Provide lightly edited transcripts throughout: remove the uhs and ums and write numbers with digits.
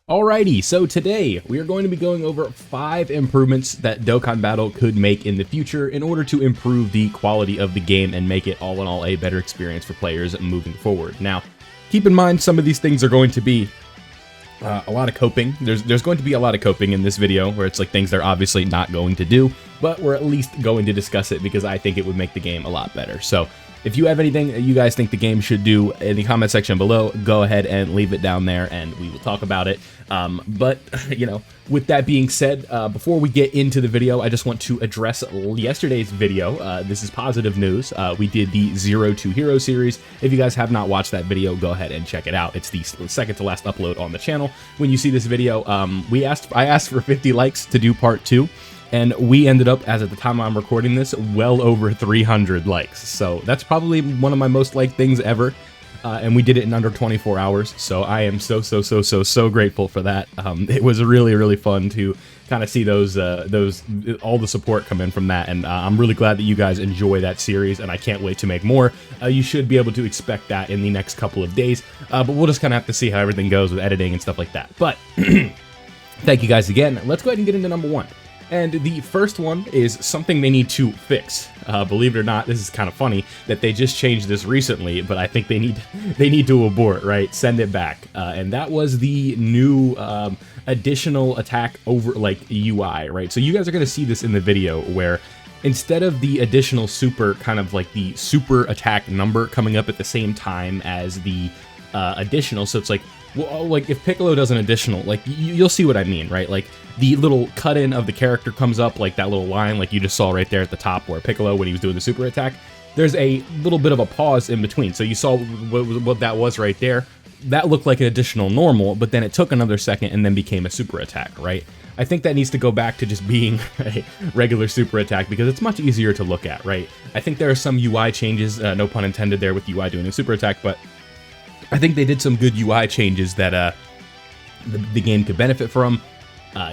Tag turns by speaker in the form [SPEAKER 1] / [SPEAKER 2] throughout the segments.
[SPEAKER 1] Alrighty, so today we are going to be going over 5 improvements that Dokkan Battle could make in the future in order to improve the quality of the game and make it all in all a better experience for players moving forward. Now, keep in mind some of these things are going to be a lot of coping. There's going to be a lot of coping in this video where it's like things they're obviously not going to do, but we're at least going to discuss it because I think it would make the game a lot better. So if you have anything that you guys think the game should do in the comment section below, go ahead and leave it down there and we will talk about it. But, you know, with that being said, before we get into the video, I just want to address yesterday's video. This is positive news. We did the 0 to Hero series. If you guys have not watched that video, go ahead and check it out. It's the second to last upload on the channel. When you see this video, I asked for 50 likes to do part 2. And we ended up, as at the time I'm recording this, well over 300 likes. So that's probably one of my most liked things ever. And we did it in under 24 hours. So I am so grateful for that. It was really fun to kind of see those all the support come in from that. And I'm really glad that you guys enjoy that series. And I can't wait to make more. You should be able to expect that in the next couple of days. But we'll just kind of have to see how everything goes with editing and stuff like that. But thank you guys again. Let's go ahead and get into number 1. And the first one is something they need to fix. Believe it or not, this is kind of funny that they just changed this recently, but I think they need to abort, right? Send it back. And that was the new additional attack over like UI, right? So you guys are going to see this in the video where instead of the additional super kind of like the super attack number coming up at the same time as the additional, so it's like, well, like if Piccolo does an additional, like you'll see what I mean, right? Like the little cut in of the character comes up, like that little line, like you just saw right there at the top where Piccolo, when he was doing the super attack, there's a little bit of a pause in between. So you saw what that was right there. That looked like an additional normal, but then it took another second and then became a super attack, right? I think that needs to go back to just being a regular super attack because it's much easier to look at, right? I think there are some UI changes, no pun intended there with UI doing a super attack, but I think they did some good UI changes that the game could benefit from.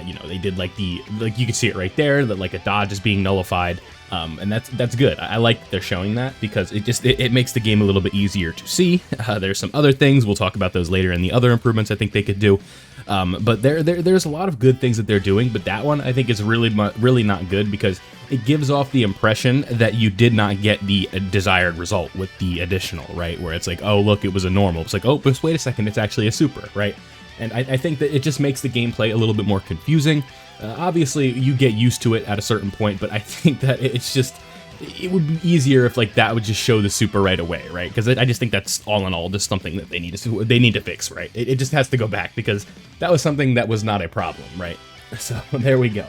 [SPEAKER 1] You know, they did like you can see it right there, that like a dodge is being nullified, and that's good. I like that they're showing that because it makes the game a little bit easier to see. There's some other things, we'll talk about those later in the other improvements I think they could do. But there's a lot of good things that they're doing, but that one I think is really not good because it gives off the impression that you did not get the desired result with the additional, right? Where it's like, oh, look, it was a normal. It's like, oh, but wait a second, it's actually a super, right? And I think that it just makes the gameplay a little bit more confusing. Obviously, you get used to it at a certain point, but I think that it would be easier if like that would just show the super right away, right? Because I just think that's all in all just something that they need to fix, right? It just has to go back because that was something that was not a problem, right? So there we go.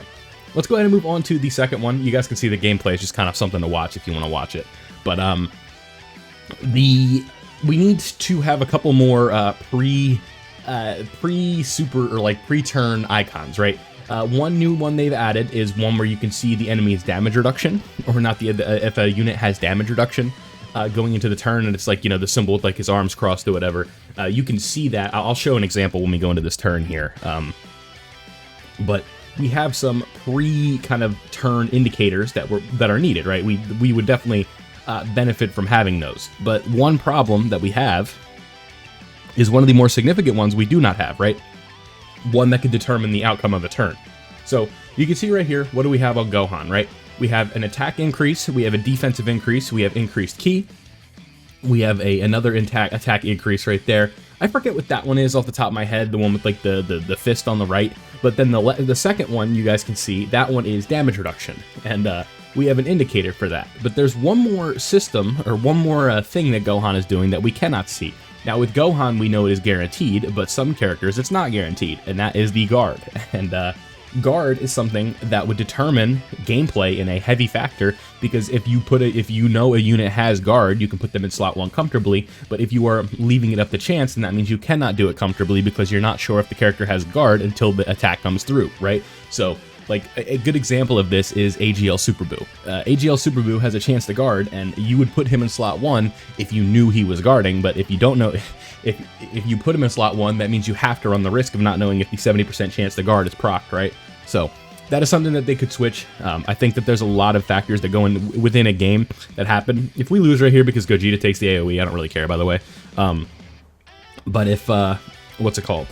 [SPEAKER 1] Let's go ahead and move on to the second one. You guys can see the gameplay is just kind of something to watch if you want to watch it. But we need to have a couple more pre-super or like pre-turn icons, right? One new one they've added is one where you can see the enemy's damage reduction, or not if a unit has damage reduction going into the turn, and it's like, you know, the symbol with like his arms crossed or whatever. You can see that. I'll show an example when we go into this turn here. But we have some kind of turn indicators that are needed, right? We would definitely benefit from having those. But one problem that we have is one of the more significant ones we do not have, right? One that could determine the outcome of a turn. So you can see right here, what do we have on Gohan, right? We have an attack increase, we have a defensive increase, we have increased ki, we have another attack increase right there. I forget what that one is off the top of my head, the one with like the fist on the right, but then the second one you guys can see, that one is damage reduction, and we have an indicator for that. But there's one more system, or one more thing that Gohan is doing that we cannot see. Now with Gohan, we know it is guaranteed, but some characters it's not guaranteed, and that is the guard. And guard is something that would determine gameplay in a heavy factor, because if you know a unit has guard, you can put them in slot 1 comfortably, but if you are leaving it up to chance, then that means you cannot do it comfortably because you're not sure if the character has guard until the attack comes through, right? So like a good example of this is AGL Super Buu. AGL Super Buu has a chance to guard, and you would put him in slot 1 if you knew he was guarding, but if you don't know, if you put him in slot 1, that means you have to run the risk of not knowing if the 70% chance to guard is procced, right? So that is something that they could switch. I think that there's a lot of factors that go in within a game that happen. If we lose right here because Gogeta takes the AoE, I don't really care, by the way. But if, what's it called?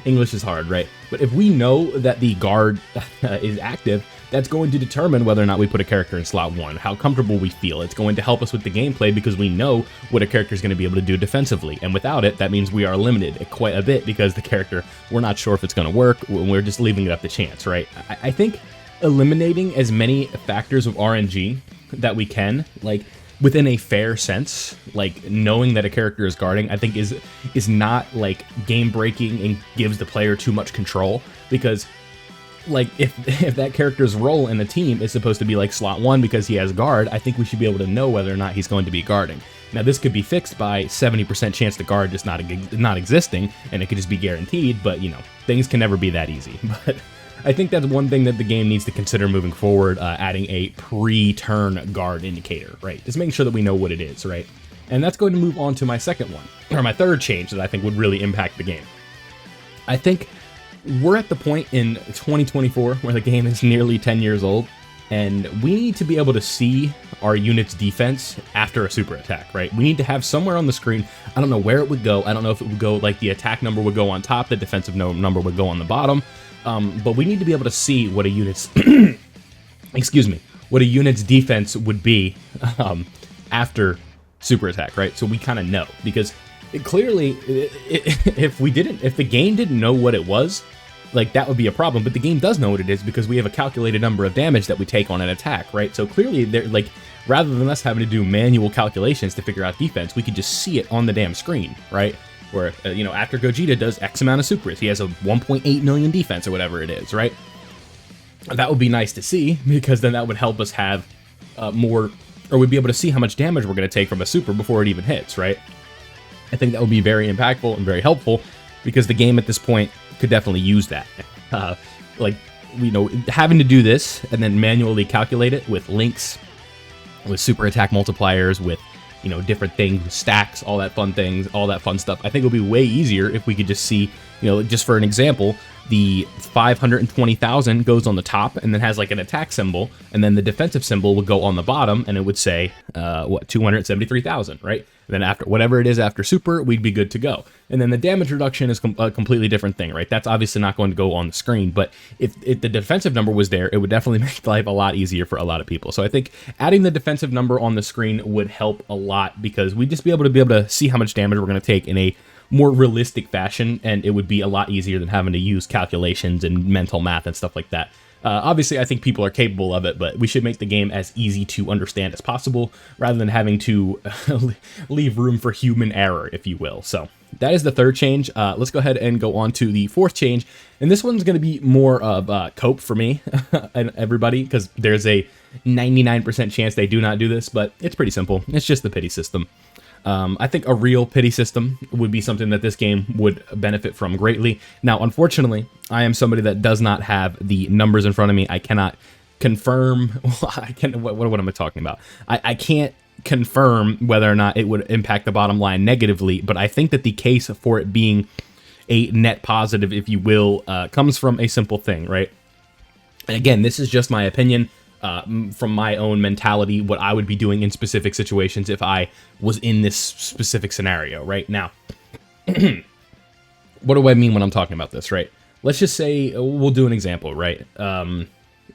[SPEAKER 1] English is hard, right? But if we know that the guard is active, that's going to determine whether or not we put a character in slot 1, how comfortable we feel. It's going to help us with the gameplay because we know what a character is going to be able to do defensively. And without it, that means we are limited quite a bit because the character, we're not sure if it's going to work. We're just leaving it up to chance, right? I think eliminating as many factors of RNG that we can, like within a fair sense, like knowing that a character is guarding, I think is not like game breaking and gives the player too much control, because like if that character's role in the team is supposed to be like slot 1 because he has guard, I think we should be able to know whether or not he's going to be guarding. Now this could be fixed by 70% chance the guard just not existing, and it could just be guaranteed, but you know, things can never be that easy. But I think that's one thing that the game needs to consider moving forward, adding a pre-turn guard indicator, right? Just making sure that we know what it is, right? And that's going to move on to my second one, or my third change that I think would really impact the game. I think we're at the point in 2024 where the game is nearly 10 years old, and we need to be able to see our unit's defense after a super attack, right? We need to have somewhere on the screen, I don't know where it would go, I don't know if it would go like the attack number would go on top, the defensive number would go on the bottom, but we need to be able to see what a unit's, excuse me, what a unit's defense would be after super attack, right? So we kind of know, because clearly, if the game didn't know what it was, like that would be a problem. But the game does know what it is because we have a calculated number of damage that we take on an attack, right? So clearly, they're like, rather than us having to do manual calculations to figure out defense, we could just see it on the damn screen, right? Where you know, after Gogeta does X amount of supers, he has a 1.8 million defense or whatever it is, right? That would be nice to see, because then that would help us have more, or we'd be able to see how much damage we're going to take from a super before it even hits, right? I think that would be very impactful and very helpful, because the game at this point could definitely use that. Like, you know, having to do this and then manually calculate it with links, with super attack multipliers, with, you know, different things, stacks, all that fun things, all that fun stuff. I think it would be way easier if we could just see, you know, just for an example, the 520,000 goes on the top and then has like an attack symbol, and then the defensive symbol would go on the bottom and it would say, 273,000, right? And then after whatever it is after super, we'd be good to go. And then the damage reduction is a completely different thing, right? That's obviously not going to go on the screen, but if the defensive number was there, it would definitely make life a lot easier for a lot of people. So I think adding the defensive number on the screen would help a lot, because we'd just be able to see how much damage we're going to take in a more realistic fashion, and it would be a lot easier than having to use calculations and mental math and stuff like that. Obviously, I think people are capable of it, but we should make the game as easy to understand as possible, rather than having to leave room for human error, if you will. So that is the third change. Let's go ahead and go on to the fourth change, and this one's going to be more of cope for me and everybody, because there's a 99% chance they do not do this, but it's pretty simple. It's just the pity system. I think a real pity system would be something that this game would benefit from greatly. Now, unfortunately, I am somebody that does not have the numbers in front of me. I cannot confirm. What am I talking about? I can't confirm whether or not it would impact the bottom line negatively, but I think that the case for it being a net positive, if you will, comes from a simple thing, right? And again, this is just my opinion. From my own mentality, what I would be doing in specific situations if I was in this specific scenario, right? Now, what do I mean when I'm talking about this, right? Let's just say, we'll do an example, right?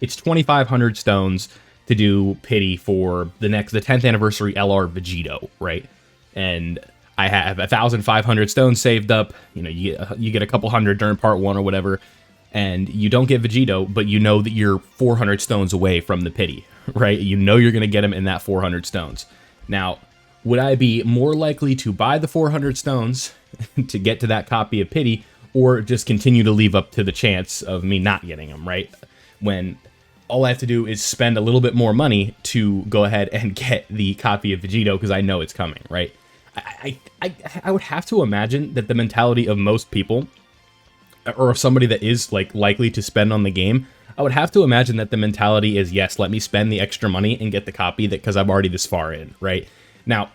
[SPEAKER 1] It's 2,500 stones to do pity for the 10th anniversary LR Vegito, right? And I have 1,500 stones saved up. You know, you get a couple hundred during part 1 or whatever, and you don't get Vegito, but you know that you're 400 stones away from the pity, right? You know you're going to get him in that 400 stones. Now, would I be more likely to buy the 400 stones to get to that copy of pity, or just continue to leave up to the chance of me not getting him, right? When all I have to do is spend a little bit more money to go ahead and get the copy of Vegito because I know it's coming, right? I would have to imagine that the mentality of most people, or somebody that is like likely to spend on the game, I would have to imagine that the mentality is, yes, let me spend the extra money and get the copy that because I'm already this far in, right? Now,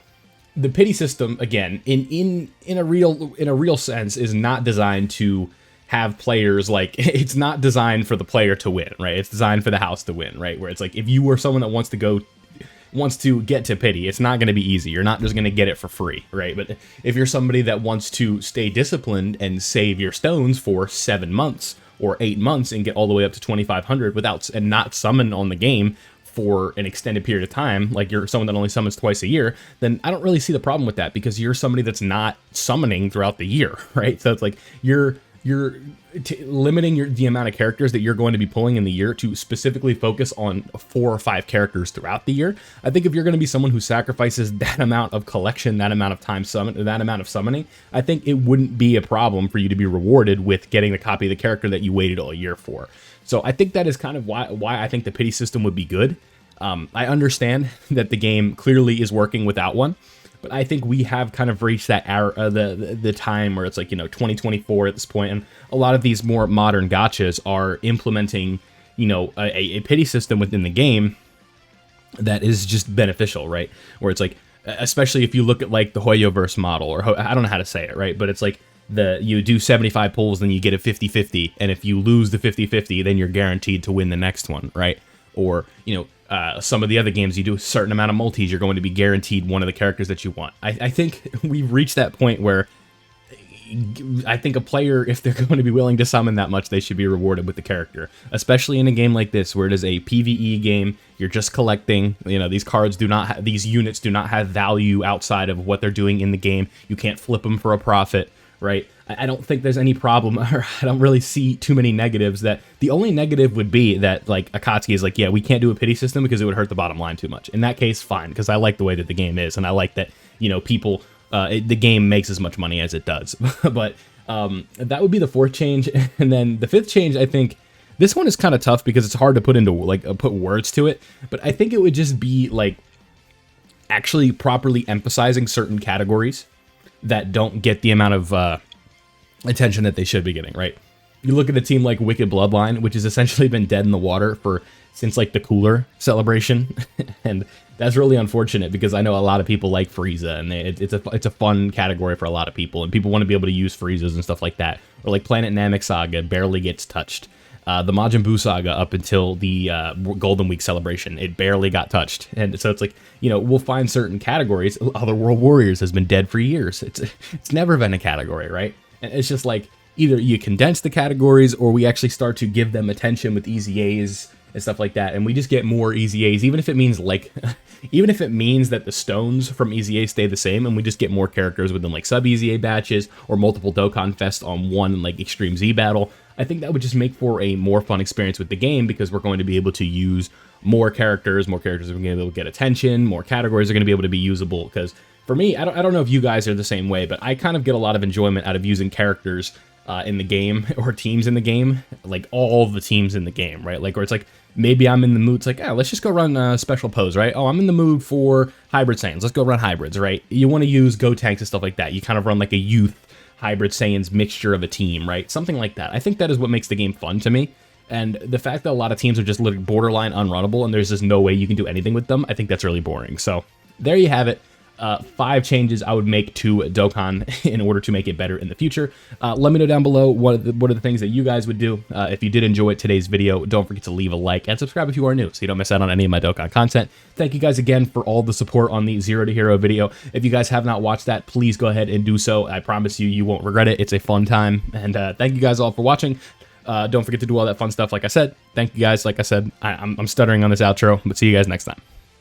[SPEAKER 1] the pity system, again, in a real sense, is not designed to have players like, it's not designed for the player to win, right? It's designed for the house to win, right? Where it's like, if you were someone that wants to go wants to get to pity, it's not going to be easy. You're not just going to get it for free, right? But if you're somebody that wants to stay disciplined and save your stones for 7 months or 8 months and get all the way up to 2,500 without and not summon on the game for an extended period of time, like you're someone that only summons twice a year, then I don't really see the problem with that, because you're somebody that's not summoning throughout the year, right? So it's like you're limiting the amount of characters that you're going to be pulling in the year to specifically focus on 4 or 5 characters throughout the year. I think if you're going to be someone who sacrifices that amount of collection, that amount of time that amount of summoning, I think it wouldn't be a problem for you to be rewarded with getting the copy of the character that you waited all year for. So I think that is kind of why I think the pity system would be good. I understand that the game clearly is working without one, but I think we have kind of reached that era, the time where it's like, 2024 at this point, and a lot of these more modern gachas are implementing, a pity system within the game that is just beneficial, right? Where it's like, especially if you look at like the Hoyoverse model, or I don't know how to say it, right? But it's like you do 75 pulls, then you get a 50-50, and if you lose the 50-50, then you're guaranteed to win the next one, right? Or, some of the other games, you do a certain amount of multis, you're going to be guaranteed one of the characters that you want. I think we've reached that point where I think a player, if they're going to be willing to summon that much, they should be rewarded with the character, especially in a game like this where it is a PvE game. You're just collecting, these cards these units do not have value outside of what they're doing in the game. You can't flip them for a profit, right? I don't think there's any problem, or I don't really see too many negatives. That the only negative would be that, like, Akatsuki is like, yeah, we can't do a pity system because it would hurt the bottom line too much. In that case, fine, because I like the way that the game is, and I like that, people, the game makes as much money as it does. But that would be the 4th change. And then the 5th change, I think, this one is kind of tough because it's hard to put into, put words to it. But I think it would just be, like, actually properly emphasizing certain categories that don't get the amount of attention that they should be getting, right? You look at a team like Wicked Bloodline, which has essentially been dead in the water since like the Cooler celebration, and that's really unfortunate because I know a lot of people like Frieza, and it's a fun category for a lot of people, and people want to be able to use Friezas and stuff like that. Or like Planet Namek Saga barely gets touched. The Majin Buu Saga up until the Golden Week celebration, it barely got touched. And so it's like, we'll find certain categories. Other World Warriors has been dead for years. It's never been a category, right? And it's just like, either you condense the categories or we actually start to give them attention with Easy A's and stuff like that. And we just get more Easy A's, even if it means that the stones from Easy A stay the same, and we just get more characters within like sub Easy A batches or multiple Dokkan Fest on one like Extreme Z battle. I think that would just make for a more fun experience with the game, because we're going to be able to use more characters are going to be able to get attention, more categories are going to be able to be usable. Because for me, I don't know if you guys are the same way, but I kind of get a lot of enjoyment out of using characters in the game, or teams in the game, like all the teams in the game, right? Like, or it's like, maybe I'm in the mood, it's like, let's just go run a special pose, right? Oh, I'm in the mood for Hybrid Saiyans, let's go run hybrids, right? You want to use Gotenks and stuff like that. You kind of run like a youth Hybrid Saiyans mixture of a team, right? Something like that. I think that is what makes the game fun to me. And the fact that a lot of teams are just literally borderline unrunnable and there's just no way you can do anything with them, I think that's really boring. So there you have it. 5 changes I would make to Dokkan in order to make it better in the future. Let me know down below what are the things that you guys would do. If you did enjoy today's video, don't forget to leave a like and subscribe if you are new so you don't miss out on any of my Dokkan content. Thank you guys again for all the support on the Zero to Hero video. If you guys have not watched that, please go ahead and do so. I promise you won't regret it. It's a fun time. And thank you guys all for watching. Don't forget to do all that fun stuff like I said. Thank you guys. Like I said, I'm stuttering on this outro, but see you guys next time.